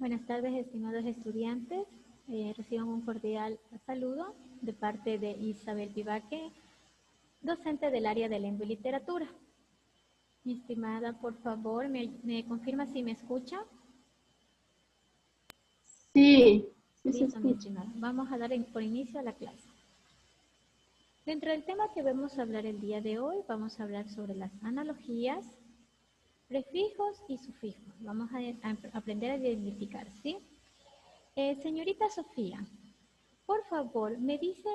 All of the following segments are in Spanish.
Buenas tardes, estimados estudiantes. Reciban un cordial saludo de parte de Isabel Vivaque, docente del área de lengua y literatura. Mi estimada, por favor, ¿me confirma si me escucha? Sí, sí se Listo, mi escucha. estimada. Vamos a dar por inicio a la clase. Dentro del tema que vamos a hablar el día de hoy, vamos a hablar sobre las analogías, prefijos y sufijos. Vamos a aprender a identificar, ¿sí? Señorita Sofía, por favor, me dice,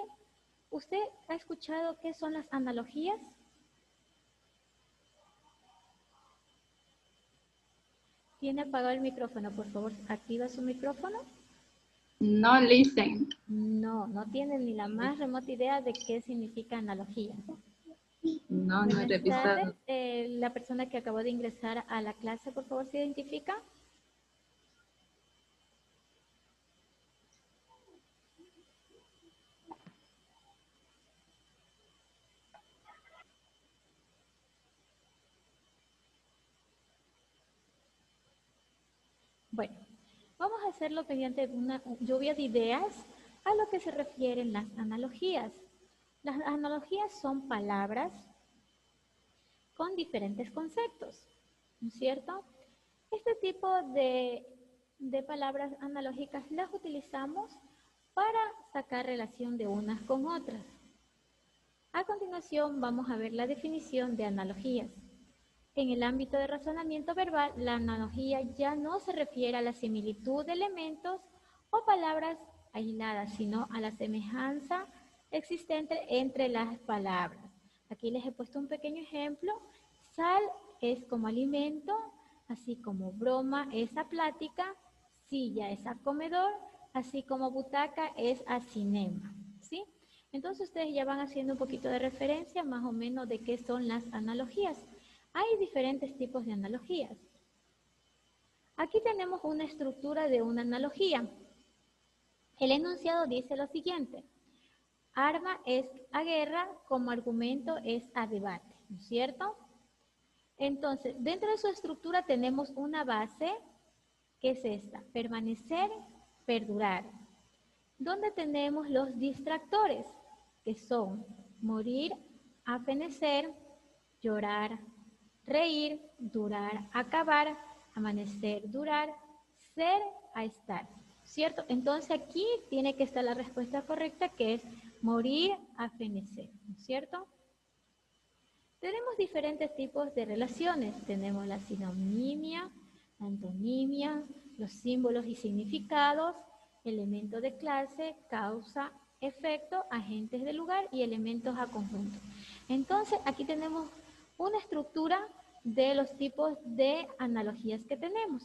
¿usted ha escuchado qué son las analogías? ¿Tiene apagado el micrófono? Por favor, activa su micrófono. No listen. No tiene ni la más remota idea de qué significa analogía. No he Buenas tardes. revisado. La persona que acabó de ingresar a la clase, por favor, ¿se identifica? Bueno, vamos a hacerlo mediante una lluvia de ideas a lo que se refieren las analogías. Las analogías son palabras con diferentes conceptos, ¿no es cierto? Este tipo de palabras analógicas las utilizamos para sacar relación de unas con otras. A continuación vamos a ver la definición de analogías. En el ámbito de razonamiento verbal, la analogía ya no se refiere a la similitud de elementos o palabras aisladas, sino a la semejanza existente entre las palabras. Aquí les he puesto un pequeño ejemplo. Sal es como alimento, así como broma es a plática, silla es a comedor, así como butaca es a cinema, ¿sí? Entonces ustedes ya van haciendo un poquito de referencia más o menos de qué son las analogías. Hay diferentes tipos de analogías. Aquí tenemos una estructura de una analogía. El enunciado dice lo siguiente: arma es a guerra, como argumento es a debate, ¿no es cierto? Entonces, dentro de su estructura tenemos una base, que es esta: permanecer, perdurar. Donde tenemos los distractores, que son morir, afenecer, llorar, reír, durar, acabar, amanecer, durar, ser, a estar, ¿cierto? Entonces aquí tiene que estar la respuesta correcta, que es morir, afenecer, ¿cierto? Tenemos diferentes tipos de relaciones. Tenemos la sinonimia, la antonimia, los símbolos y significados, elementos de clase, causa, efecto, agentes de lugar y elementos a conjunto. Entonces, aquí tenemos una estructura de los tipos de analogías que tenemos.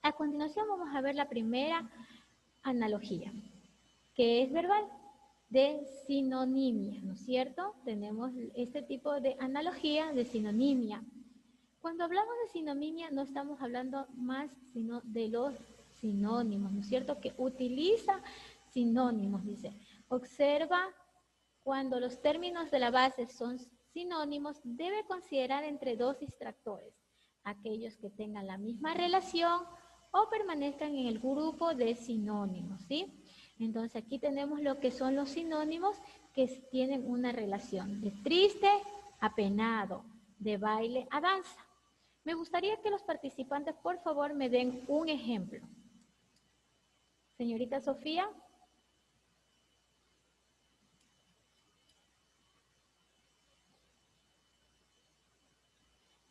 A continuación vamos a ver la primera analogía, que es verbal, de sinonimia, ¿no es cierto? Tenemos este tipo de analogía de sinonimia. Cuando hablamos de sinonimia no estamos hablando más sino de los sinónimos, ¿no es cierto? Que utiliza sinónimos, dice. Observa, cuando los términos de la base son sinónimos, debe considerar entre dos distractores, aquellos que tengan la misma relación o permanezcan en el grupo de sinónimos, ¿sí? Entonces aquí tenemos lo que son los sinónimos que tienen una relación de triste a penado, de baile a danza. Me gustaría que los participantes, por favor, me den un ejemplo. Señorita Sofía.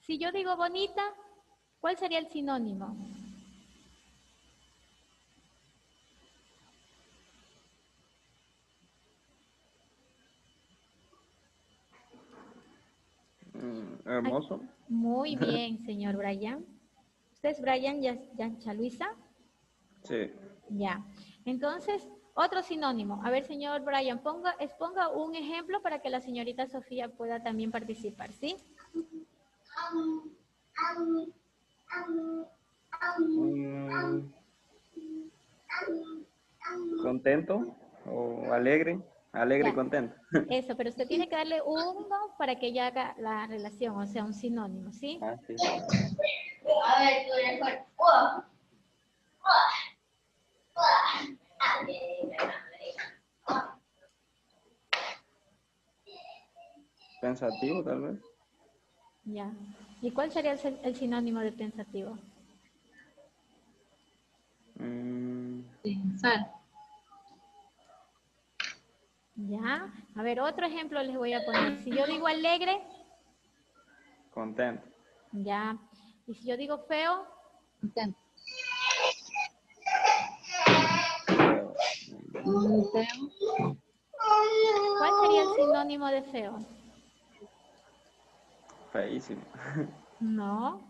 Si yo digo bonita, ¿cuál sería el sinónimo? Hermoso. Muy bien, señor Brian. ¿Usted es Brian Yancha Luisa? Sí. Ya. Entonces, otro sinónimo. A ver, señor Brian, exponga un ejemplo para que la señorita Sofía pueda también participar, ¿sí? Contento o alegre. Alegre y Ya. contento. Eso, pero usted tiene que darle uno para que ella haga la relación, o sea, un sinónimo, ¿sí? Ah, sí. Pensativo, tal vez. Ya. ¿Y cuál sería el sinónimo de pensativo? Pensar. Ya. A ver, otro ejemplo les voy a poner. Si yo digo alegre, Contento. ya. Y si yo digo feo, Contento. Feo. Feo. ¿cuál sería el sinónimo de feo? Feísimo. No.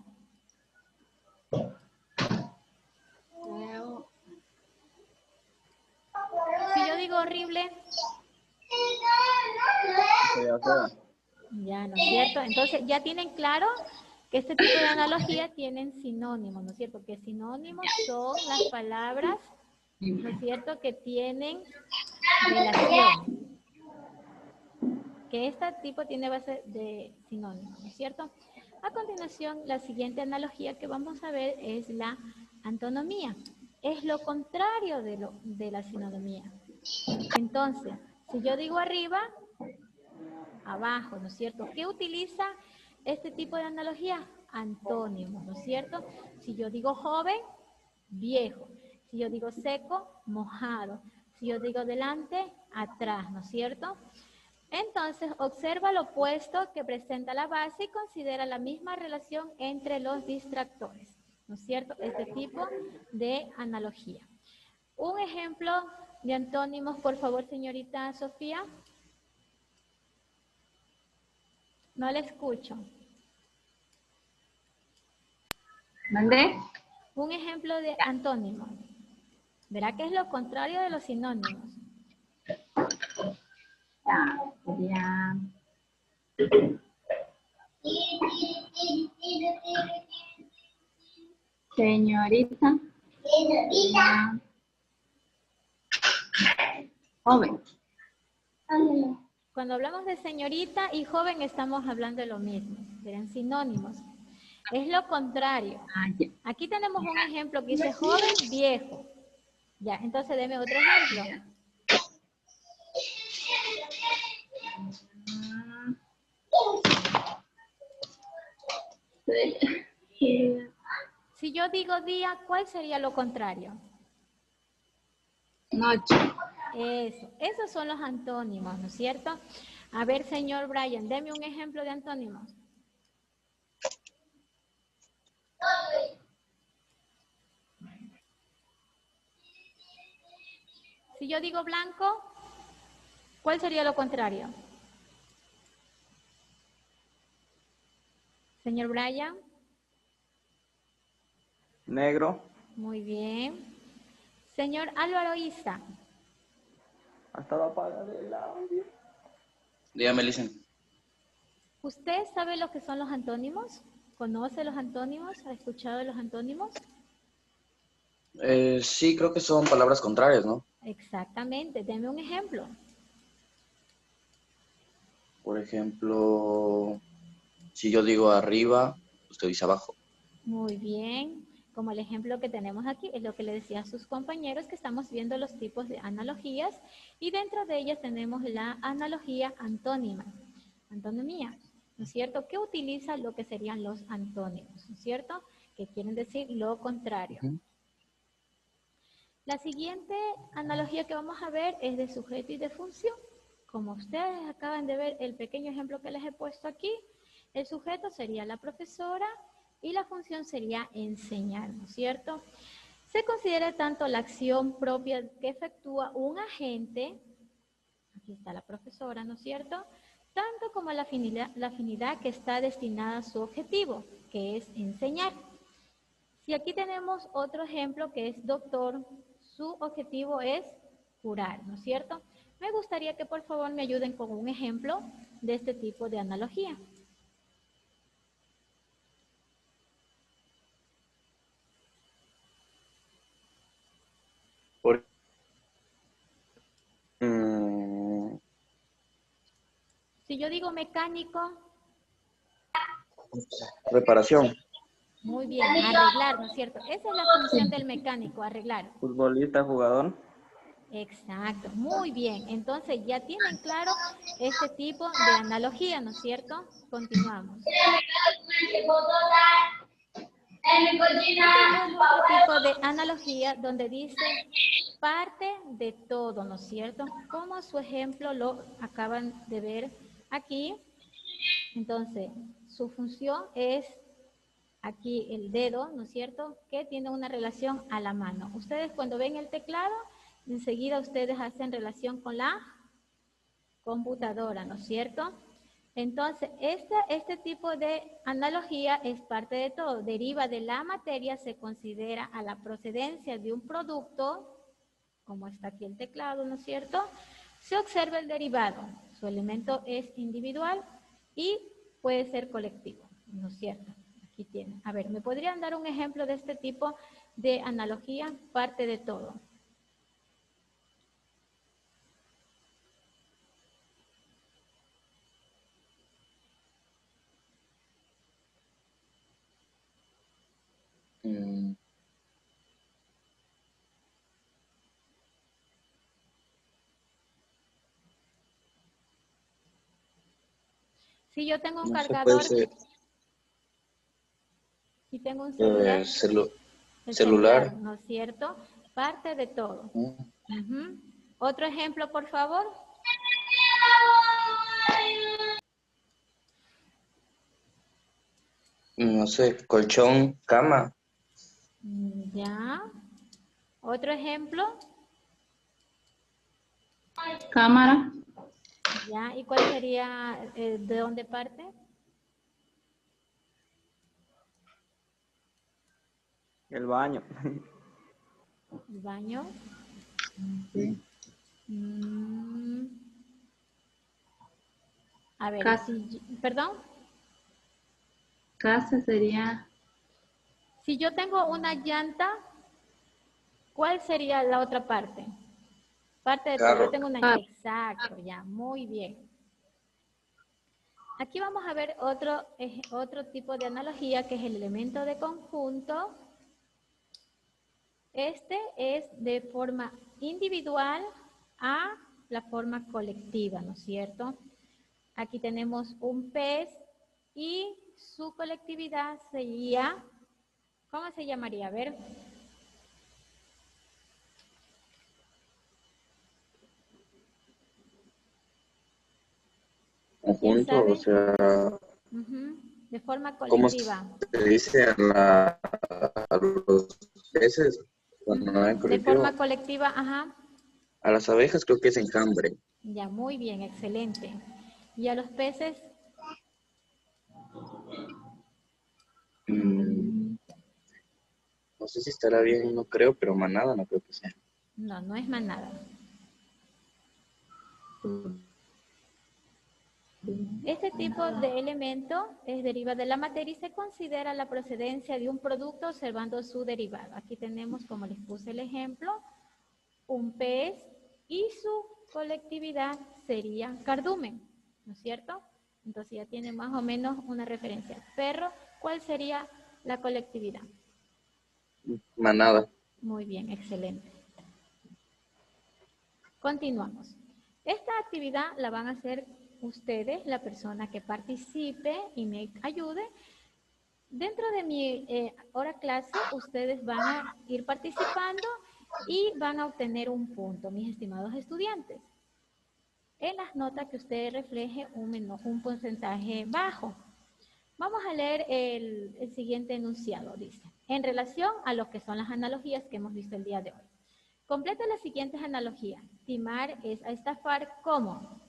Feo. Si yo digo horrible, Feo, feo. ya, ¿no es cierto? Entonces, ya tienen claro que este tipo de analogía tienen sinónimos, ¿no es cierto? Que sinónimos son las palabras, ¿no es cierto?, que tienen relación. Que este tipo tiene base de sinónimos, ¿no es cierto? A continuación, la siguiente analogía que vamos a ver es la antonomía. Es lo contrario de la sinonimia. Entonces, si yo digo arriba, abajo, ¿no es cierto? ¿Qué utiliza este tipo de analogía? Antónimos, ¿no es cierto? Si yo digo joven, viejo. Si yo digo seco, mojado. Si yo digo delante, atrás, ¿no es cierto? Entonces, observa lo opuesto que presenta la base y considera la misma relación entre los distractores, ¿no es cierto? Este tipo de analogía. Un ejemplo de antónimos, por favor, señorita Sofía. No la escucho. ¿Mandé? Un ejemplo de antónimo. Verá que es lo contrario de los sinónimos. Ya, sería... Señorita. Sería... Joven. Cuando hablamos de señorita y joven estamos hablando de lo mismo. Serán sinónimos. Es lo contrario. Ah, ya. Aquí tenemos un ejemplo que dice joven, viejo. Ya, entonces deme otro ejemplo. Sería... Si yo digo día, ¿cuál sería lo contrario? Noche. Eso, esos son los antónimos, ¿no es cierto? A ver, señor Brian, deme un ejemplo de antónimos. Si yo digo blanco, ¿cuál sería lo contrario? Señor Brian. Negro. Muy bien. Señor Álvaro Isa. Hasta la paga del audio. Dígame, Licen. ¿Usted sabe lo que son los antónimos? ¿Conoce los antónimos? ¿Ha escuchado de los antónimos? Sí, creo que son palabras contrarias, ¿no? Exactamente. Deme un ejemplo. Por ejemplo, si yo digo arriba, usted dice abajo. Muy bien. Como el ejemplo que tenemos aquí, es lo que le decía a sus compañeros, que estamos viendo los tipos de analogías y dentro de ellas tenemos la analogía antónima, antonomía, ¿no es cierto? Que utiliza lo que serían los antónimos, ¿no es cierto? Que quieren decir lo contrario. La siguiente analogía que vamos a ver es de sujeto y de función. Como ustedes acaban de ver el pequeño ejemplo que les he puesto aquí, el sujeto sería la profesora y la función sería enseñar, ¿no es cierto? Se considera tanto la acción propia que efectúa un agente, aquí está la profesora, ¿no es cierto? Tanto como la afinidad que está destinada a su objetivo, que es enseñar. Si aquí tenemos otro ejemplo que es doctor, su objetivo es curar, ¿no es cierto? Me gustaría que por favor me ayuden con un ejemplo de este tipo de analogía. Por- Si yo digo mecánico, reparación. muy bien, arreglar, ¿no es cierto? Esa es la función del mecánico, arreglar. Futbolista, jugador. Exacto, muy bien. Entonces ya tienen claro este tipo de analogía, ¿no es cierto? Continuamos. Este es otro tipo de analogía donde dice parte de todo, ¿no es cierto? Como su ejemplo lo acaban de ver aquí. Entonces, su función es aquí el dedo, ¿no es cierto? Que tiene una relación a la mano. Ustedes cuando ven el teclado, enseguida ustedes hacen relación con la computadora, ¿no es cierto? Entonces, este tipo de analogía es parte de todo. Deriva de la materia, se considera a la procedencia de un producto, como está aquí el teclado, ¿no es cierto? Se observa el derivado. Su elemento es individual y puede ser colectivo, ¿no es cierto? Aquí tienen. A ver, ¿me podrían dar un ejemplo de este tipo de analogía? Parte de todo. Mm, Si yo tengo un no sé, puede cargador ser y tengo un celular, el celular, celular. ¿no es cierto? Parte de todo. Mm, Ujú. Otro ejemplo, por favor. No sé, colchón, cama. Ya. Otro ejemplo. Cámara. Ya. ¿Y cuál sería de dónde parte? El baño. El baño. Sí. Mm, a ver, Casa. perdón. Casa sería Si yo tengo una llanta, ¿cuál sería la otra parte? Parte de todo. Yo Carro. tengo una... carro. Exacto, ya. Muy bien. Aquí vamos a ver otro tipo de analogía que es el elemento de conjunto. Este es de forma individual a la forma colectiva, ¿no es cierto? Aquí tenemos un pez y su colectividad sería, ¿cómo se llamaría? A ver, ¿quién Conjunto, o sabe? sea, Ujú, de forma ¿cómo colectiva. se dice a los peces cuando no hay Ujú, de forma colectivo? colectiva, ajá. A las abejas creo que es enjambre. Ya, muy bien, excelente. Y a los peces, Mm, no sé si estará bien, no creo, pero manada no creo que sea. no, no es manada. Este tipo de elemento deriva de la materia y se considera la procedencia de un producto observando su derivado. Aquí tenemos, como les puse el ejemplo, un pez y su colectividad sería cardumen, ¿no es cierto? Entonces ya tiene más o menos una referencia. Perro, ¿cuál sería la colectividad? Manada. Muy bien, excelente. Continuamos. Esta actividad la van a hacer ustedes, la persona que participe y me ayude. Dentro de mi hora clase, ustedes van a ir participando y van a obtener un punto, mis estimados estudiantes. En las notas que usted refleje un porcentaje bajo. Vamos a leer el siguiente enunciado, dice. En relación a lo que son las analogías que hemos visto el día de hoy. Completa las siguientes analogías. Timar es a estafar como.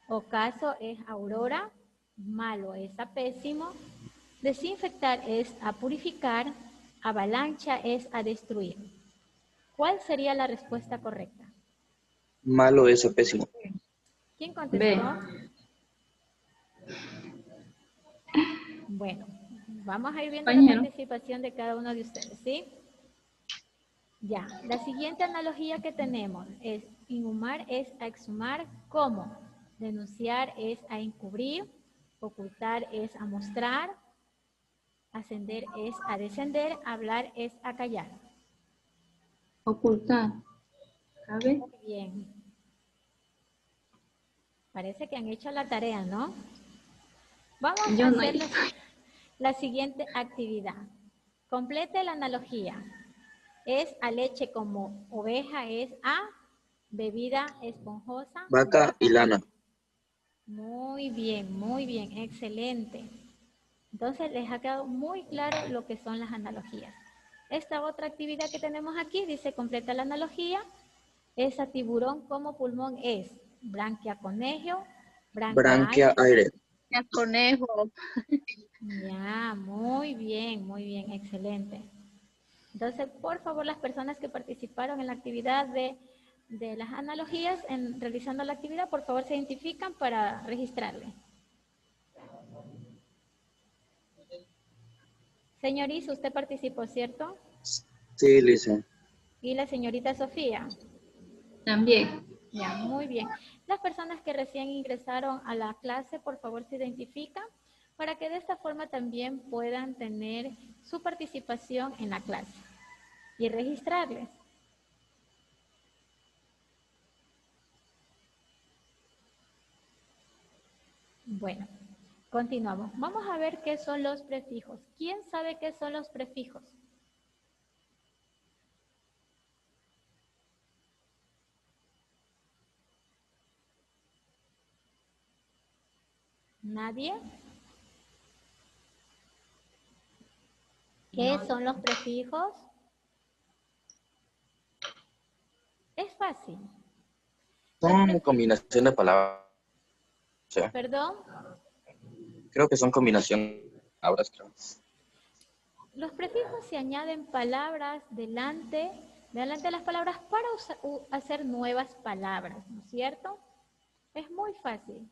Ocaso es aurora, malo es a pésimo, desinfectar es a purificar, avalancha es a destruir. ¿Cuál sería la respuesta correcta? Malo es pésimo. ¿Quién B. contestó? Bueno, vamos a ir viendo la Compañero. participación de cada uno de ustedes, ¿sí? Ya, la siguiente analogía que tenemos es inhumar es a exhumar como. Denunciar es a encubrir, ocultar es a mostrar, ascender es a descender, hablar es a callar. Ocultar. ¿Cabe? Muy bien. Parece que han hecho la tarea, ¿no? Vamos a Yo no hacer hice. la siguiente actividad. Complete la analogía. Es a leche como oveja, es a bebida esponjosa, Vaca y lana. muy bien, excelente. Entonces les ha quedado muy claro lo que son las analogías. Esta otra actividad que tenemos aquí dice completa la analogía. Esa tiburón como pulmón es branquia conejo, branquia Branquia aire. aire. Ya, conejo. Ya, muy bien, excelente. Entonces, por favor, las personas que participaron en la actividad de las analogías, realizando la actividad, por favor se identifican para registrarle. Señor Iso, usted participó, ¿cierto? Sí, Lisa. Y la señorita Sofía. También. Ya, muy bien. Las personas que recién ingresaron a la clase, por favor se identifican para que de esta forma también puedan tener su participación en la clase y registrarles. Bueno, continuamos. Vamos a ver qué son los prefijos. ¿Quién sabe qué son los prefijos? ¿Nadie? ¿Qué son los prefijos? Es fácil. Son combinación de palabras. O sea, Perdón, creo que son combinación de palabras, creo. los prefijos se añaden palabras delante de las palabras para hacer nuevas palabras, ¿no es cierto? Es muy fácil.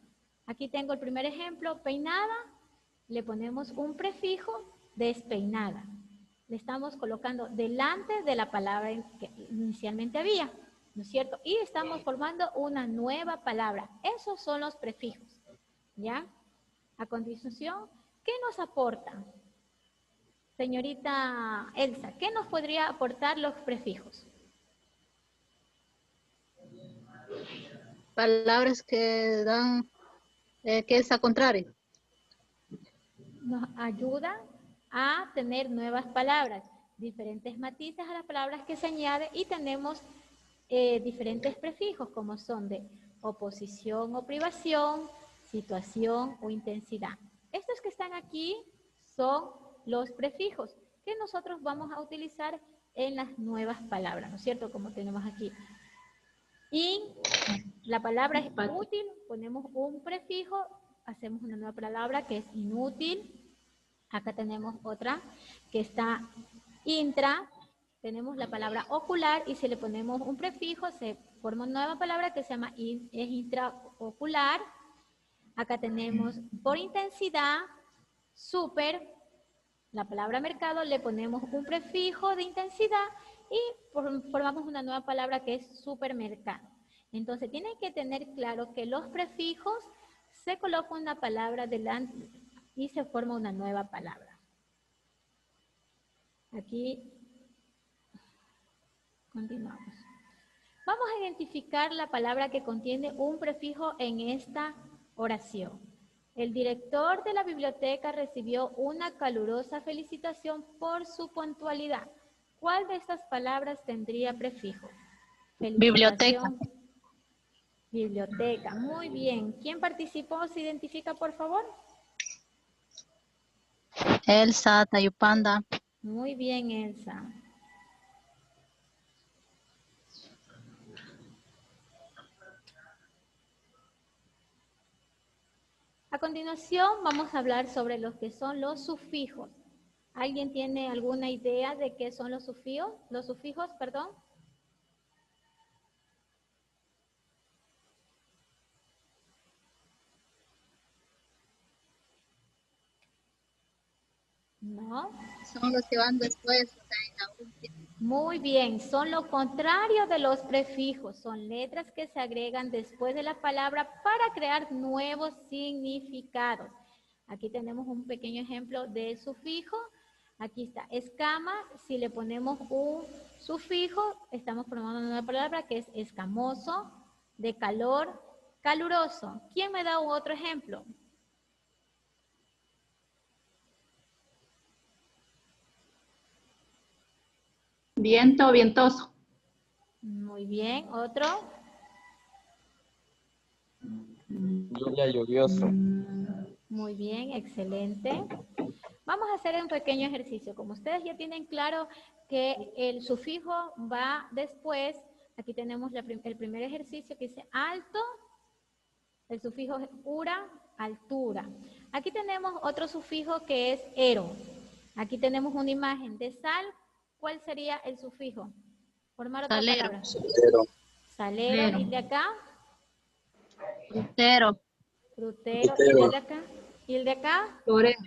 Aquí tengo el primer ejemplo, peinada, le ponemos un prefijo despeinada. Le estamos colocando delante de la palabra que inicialmente había, ¿no es cierto? Y estamos formando una nueva palabra. Esos son los prefijos, ¿ya? A continuación, ¿qué nos aportan? Señorita Elsa, ¿qué nos podría aportar los prefijos? Palabras que dan, que es a contrario. Nos ayuda a tener nuevas palabras, diferentes matices a las palabras que se añade y tenemos diferentes prefijos como son de oposición o privación, situación o intensidad. Estos que están aquí son los prefijos que nosotros vamos a utilizar en las nuevas palabras, ¿no es cierto? Como tenemos aquí. Y la palabra es útil, ponemos un prefijo, hacemos una nueva palabra que es inútil. Acá tenemos otra que está intra, tenemos la palabra ocular y si le ponemos un prefijo se forma una nueva palabra que se llama es intraocular. Acá tenemos por intensidad, super, la palabra mercado, le ponemos un prefijo de intensidad y formamos una nueva palabra que es supermercado. Entonces tienen que tener claro que los prefijos se coloca una palabra delante y se forma una nueva palabra. Aquí continuamos. Vamos a identificar la palabra que contiene un prefijo en esta oración. El director de la biblioteca recibió una calurosa felicitación por su puntualidad. ¿Cuál de estas palabras tendría prefijo? Biblioteca. Biblioteca, muy bien. ¿Quién participó? ¿Se identifica, por favor? Elsa, Tayupanda. Muy bien, Elsa. A continuación vamos a hablar sobre lo que son los sufijos. ¿Alguien tiene alguna idea de qué son los sufijos? Los sufijos, perdón. No. Son los que van después, o sea, en la última. Muy bien, son lo contrario de los prefijos, son letras que se agregan después de la palabra para crear nuevos significados. Aquí tenemos un pequeño ejemplo de sufijo. Aquí está, escama, si le ponemos un sufijo, estamos formando una palabra que es escamoso, de calor, caluroso. ¿Quién me da un otro ejemplo? Viento, vientoso. Muy bien, otro. Lluvia, lluvioso. Muy bien, excelente. Vamos a hacer un pequeño ejercicio. Como ustedes ya tienen claro que el sufijo va después, aquí tenemos el primer ejercicio que dice alto, el sufijo es ura, altura. Aquí tenemos otro sufijo que es ero. Aquí tenemos una imagen de sal. ¿Cuál sería el sufijo? Formar otra Salero. palabra. Salero. Salero. Salero. ¿Y de acá? Frutero. Frutero. ¿Y Frutero. el de acá? ¿Y el de acá? Florero.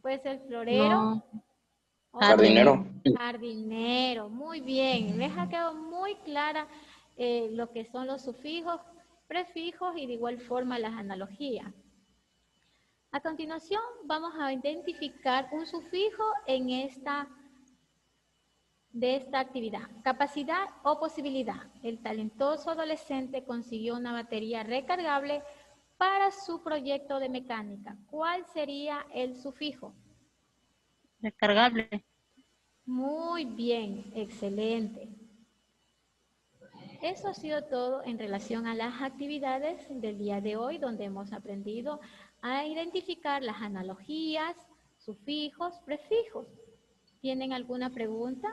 Puede ser florero. No. o Jardinero. Jardinero. Muy bien. Les ha quedado muy clara lo que son los sufijos, prefijos y de igual forma las analogías. A continuación vamos a identificar un sufijo en de esta actividad. Capacidad o posibilidad. El talentoso adolescente consiguió una batería recargable para su proyecto de mecánica. ¿Cuál sería el sufijo? Recargable. Muy bien, excelente. Eso ha sido todo en relación a las actividades del día de hoy, donde hemos aprendido a identificar las analogías, sufijos, prefijos. ¿Tienen alguna pregunta?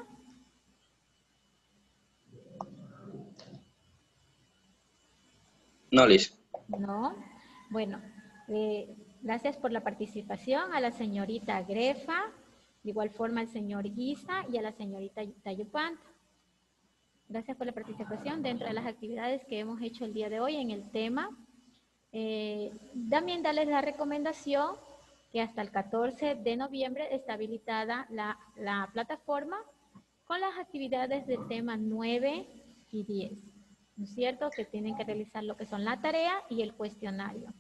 No, Liz. No. Bueno, gracias por la participación a la señorita Grefa, de igual forma al señor Isa y a la señorita Tayupanta. Gracias por la participación dentro de las actividades que hemos hecho el día de hoy en el tema. También darles la recomendación que hasta el 14 de noviembre está habilitada la plataforma con las actividades del tema 9 y 10. ¿No es cierto? Que tienen que realizar lo que son la tarea y el cuestionario.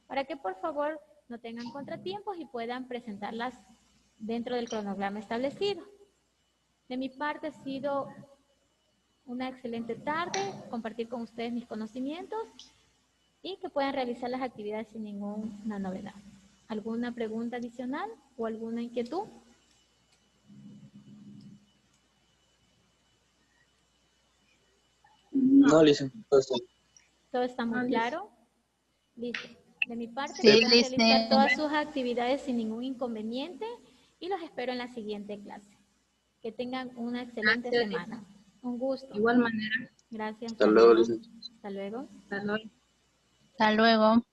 Para que por favor no tengan contratiempos y puedan presentarlas dentro del cronograma establecido. De mi parte ha sido una excelente tarde, compartir con ustedes mis conocimientos y que puedan realizar las actividades sin ninguna novedad. ¿Alguna pregunta adicional o alguna inquietud? No, Liz. ¿Todo está muy claro? Listo. De mi parte, Sí, que puedan realizar listo. todas sus actividades sin ningún inconveniente y los espero en la siguiente clase. Que tengan una excelente Gracias. semana. Un gusto. De igual manera. Gracias. Hasta luego, Liz. Hasta luego. Hasta luego. Hasta luego.